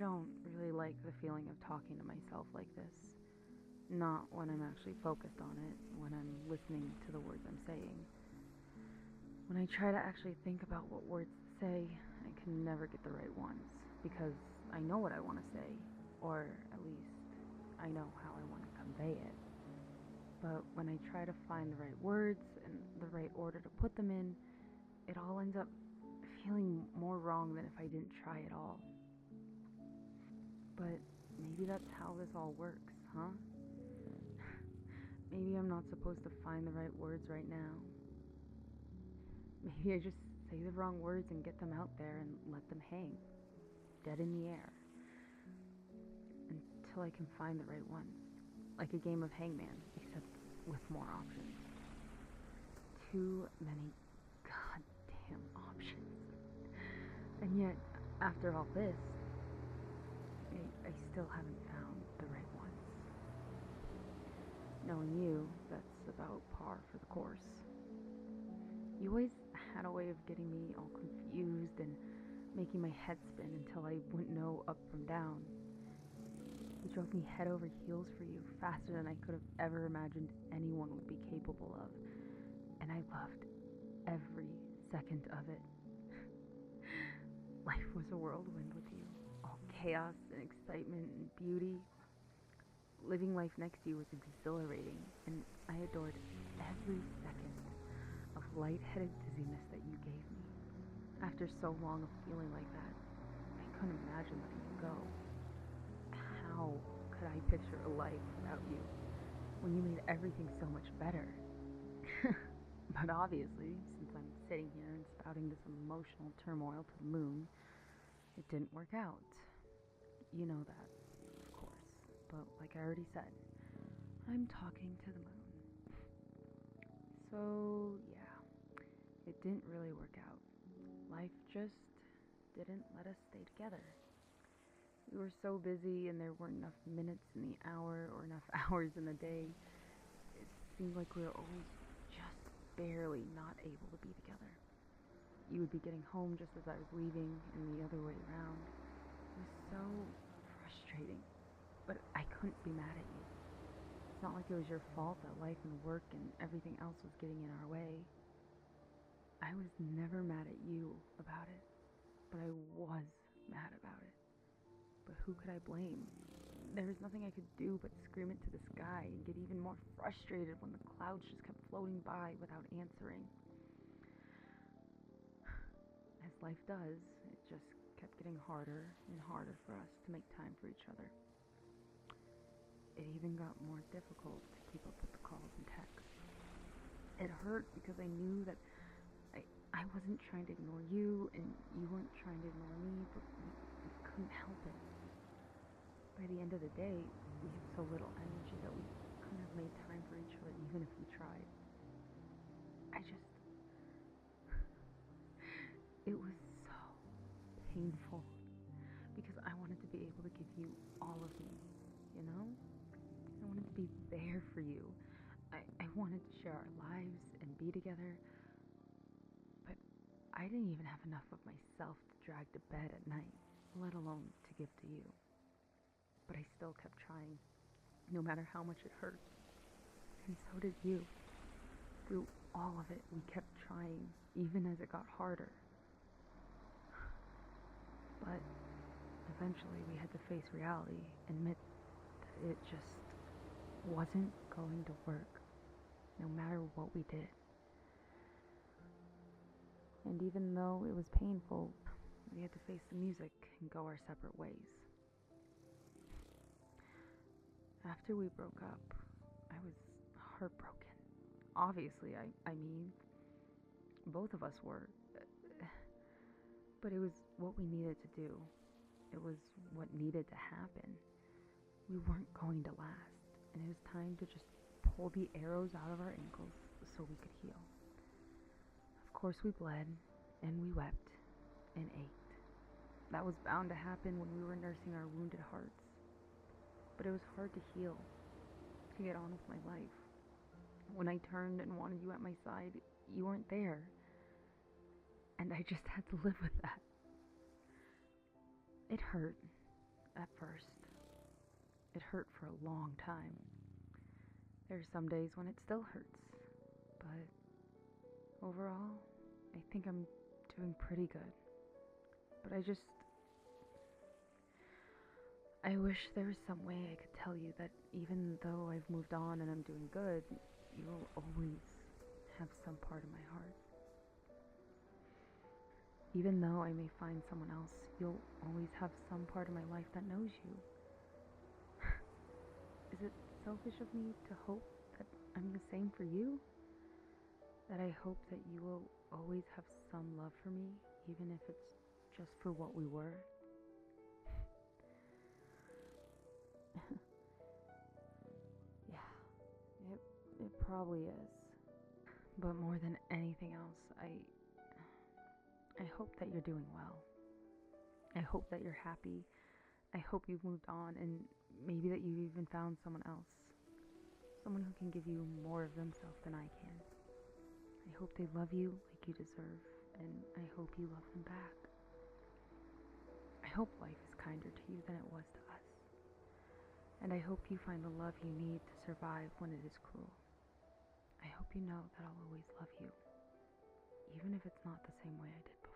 don't really like the feeling of talking to myself like this. Not when I'm actually focused on it, when I'm listening to the words I'm saying. When I try to actually think about what words to say, I can never get the right ones because I know what I want to say, or at least I know how I want to convey it. But when I try to find the right words and the right order to put them in, it all ends up feeling more wrong than if I didn't try at all. But maybe that's how this all works, huh? Maybe I'm not supposed to find the right words right now. Maybe I just say the wrong words and get them out there and let them hang, dead in the air, until I can find the right ones. Like a game of hangman, except with more options. Too many goddamn options. And yet, after all this, I still haven't found the right ones. Knowing you, that's about par for the course. You always had a way of getting me all confused and making my head spin until I wouldn't know up from down. You drove me head over heels for you, faster than I could have ever imagined anyone would be capable of. And I loved every second of it. Life was a whirlwind with you. All chaos and excitement and beauty. Living life next to you was exhilarating, and I adored every second of lightheaded dizziness that you gave me. After so long of feeling like that, I couldn't imagine letting you go. How could I picture a life without you when you made everything so much better? But obviously, since I'm sitting here and spouting this emotional turmoil to the moon, it didn't work out. You know that, of course. But like I already said, I'm talking to the moon. So, yeah, it didn't really work out. Life just didn't let us stay together. We were so busy and there weren't enough minutes in the hour or enough hours in the day. It seemed like we were always just barely not able to be together. You would be getting home just as I was leaving and the other way around. It was so frustrating, but I couldn't be mad at you. It's not like it was your fault that life and work and everything else was getting in our way. I was never mad at you about it, but I was mad about it. But who could I blame? There was nothing I could do but scream it to the sky and get even more frustrated when the clouds just kept floating by without answering. As life does, it just kept getting harder and harder for us to make time for each other. It even got more difficult to keep up with the calls and texts. It hurt because I knew that I wasn't trying to ignore you and you weren't trying to ignore me, but we couldn't help it. By the end of the day, we had so little energy that we couldn't have made time for each other even if we tried. It was so painful because I wanted to be able to give you all of me, you know? I wanted to be there for you. I wanted to share our lives and be together, but I didn't even have enough of myself to drag to bed at night, let alone to give to you. But I still kept trying, no matter how much it hurt. And so did you. Through all of it, we kept trying, even as it got harder. But eventually we had to face reality and admit that it just wasn't going to work, no matter what we did. And even though it was painful, we had to face the music and go our separate ways. After we broke up, I was heartbroken. Obviously, I mean, both of us were. But it was what we needed to do. It was what needed to happen. We weren't going to last, and it was time to just pull the arrows out of our ankles so we could heal. Of course, we bled, and we wept, and ached. That was bound to happen when we were nursing our wounded hearts. But it was hard to heal, to get on with my life. When I turned and wanted you at my side, you weren't there. And I just had to live with that. It hurt, at first. It hurt for a long time. There's some days when it still hurts, but overall, I think I'm doing pretty good. But I wish there was some way I could tell you that even though I've moved on and I'm doing good, you'll always have some part of my heart. Even though I may find someone else, you'll always have some part of my life that knows you. Is it selfish of me to hope that I'm the same for you? That I hope that you will always have some love for me, even if it's just for what we were? Yeah, it probably is. But more than anything else, I hope that you're doing well. I hope that you're happy. I hope you've moved on, and maybe that you've even found someone else. Someone who can give you more of themselves than I can. I hope they love you like you deserve, and I hope you love them back. I hope life is kinder to you than it was to us. And I hope you find the love you need to survive when it is cruel. I hope you know that I'll always love you, even if it's not the same way I did before.